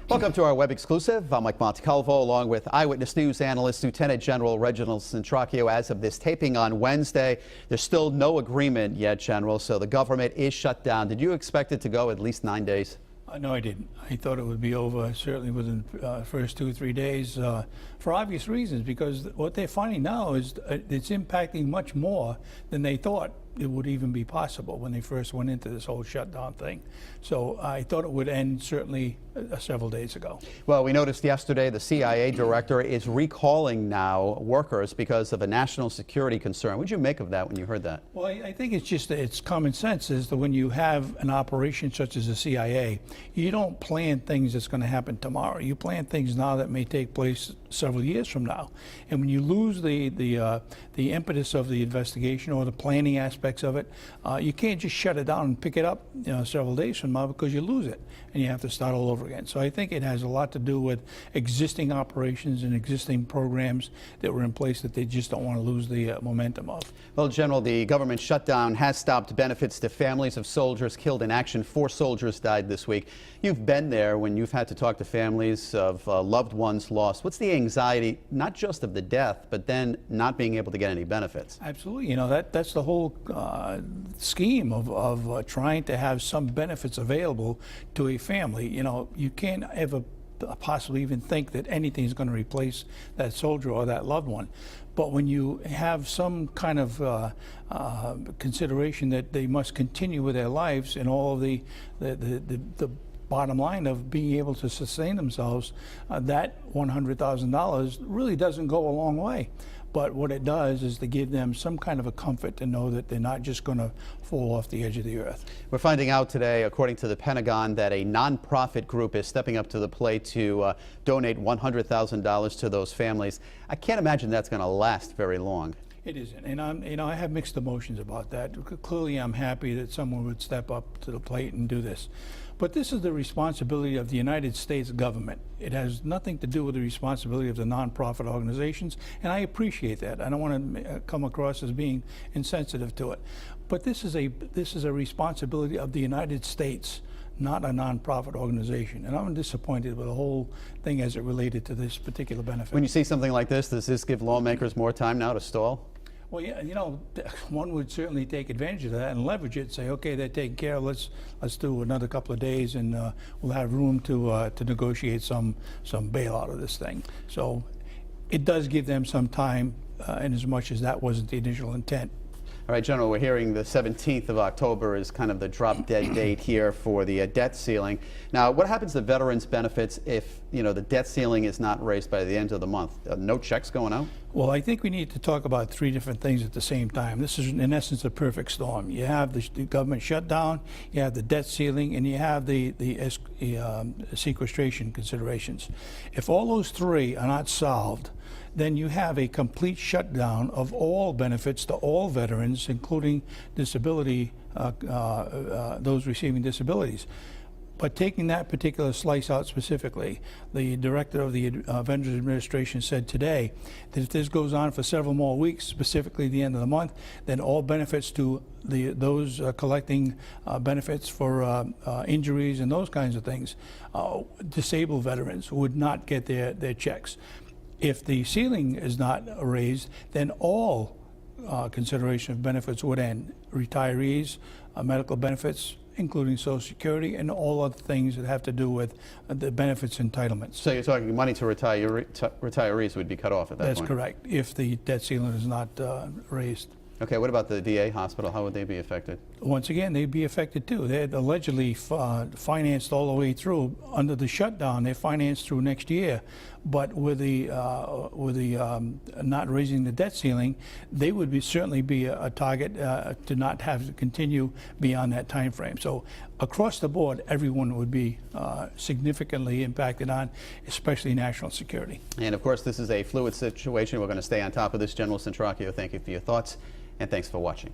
Welcome to our web exclusive. I'm Mike Montecalvo along with Eyewitness News analyst Lieutenant General Reginald Centracchio. As of this taping on Wednesday, there's still no agreement yet, General, so the government is shut down. Did you expect it to go at least 9 days? No, I didn't. I thought it would be over certainly within the first 2 or 3 days for obvious reasons, because what they're finding now is it's impacting much more than they thought it would even be possible when they first went into this whole shutdown thing. So I thought it would end certainly several days ago. Well, we noticed yesterday the CIA director is recalling now workers because of a national security concern. What did you make of that when you heard that? Well, I think it's common sense is that when you have an operation such as the CIA, you don't plan things that's going to happen tomorrow. You plan things now that may take place several years from now. And when you lose the impetus of the investigation or the planning aspects of it, you can't just shut it down and pick it up several days from now, because you lose it and you have to start all over again. So I think it has a lot to do with existing operations and existing programs that were in place that they just don't want to lose the momentum of. Well, General, the government shutdown has stopped benefits to families of soldiers killed in action. 4 soldiers died this week. You've been there when you've had to talk to families of loved ones lost. What's the anxiety, not just of the death, but then not being able to get any benefits? Absolutely. You know, that's the whole scheme of trying to have some benefits available to a family. You know, you can't ever possibly even think that anything is going to replace that soldier or that loved one. But when you have some kind of consideration that they must continue with their lives and all of the bottom line of being able to sustain themselves, that $100,000 really doesn't go a long way. But what it does is to give them some kind of a comfort to know that they're not just going to fall off the edge of the earth. We're finding out today, according to the Pentagon, that a nonprofit group is stepping up to the plate to donate $100,000 to those families. I can't imagine that's going to last very long. It isn't, and I have mixed emotions about that. Clearly, I'm happy that someone would step up to the plate and do this. But this is the responsibility of the United States government. It has nothing to do with the responsibility of the nonprofit organizations, and I appreciate that. I don't want to come across as being insensitive to it. But this is a responsibility of the United States, not a nonprofit organization. And I'm disappointed with the whole thing as it related to this particular benefit. When you see something like this, does this give lawmakers more time now to stall? Well, yeah, you know, one would certainly take advantage of that and leverage it and say, okay, they're taken care of. Let's do another couple of days, and we'll have room to negotiate some bailout of this thing. So it does give them some time, in as much as that wasn't the initial intent. All right, General, we're hearing the 17th of October is kind of the drop-dead date here for the debt ceiling. Now, what happens to veterans' benefits if, you know, the debt ceiling is not raised by the end of the month? No checks going out? Well, I think we need to talk about 3 different things at the same time. This is, in essence, a perfect storm. You have the government shutdown, you have the debt ceiling, and you have the sequestration considerations. If all those 3 are not solved, then you have a complete shutdown of all benefits to all veterans, including disability, those receiving disabilities. But taking that particular slice out specifically, the director of the Veterans Administration said today that if this goes on for several more weeks, specifically the end of the month, then all benefits to those collecting benefits for injuries and those kinds of things, disabled veterans would not get their checks. If the ceiling is not raised, then all consideration of benefits would end. Retirees, medical benefits, including Social Security, and all other things that have to do with the benefits entitlements. So you're talking money to retirees would be cut off at that point? That's correct, if the debt ceiling is not raised. Okay, what about the VA hospital? How would they be affected? Once again, they'd be affected too. They're allegedly financed all the way through. Under the shutdown, they're financed through next year. But with the not raising the debt ceiling, they would certainly be a target to not have to continue beyond that time frame. So across the board, everyone would be significantly impacted on, especially national security. And of course, this is a fluid situation. We're going to stay on top of this. General Centracchio, thank you for your thoughts, and thanks for watching.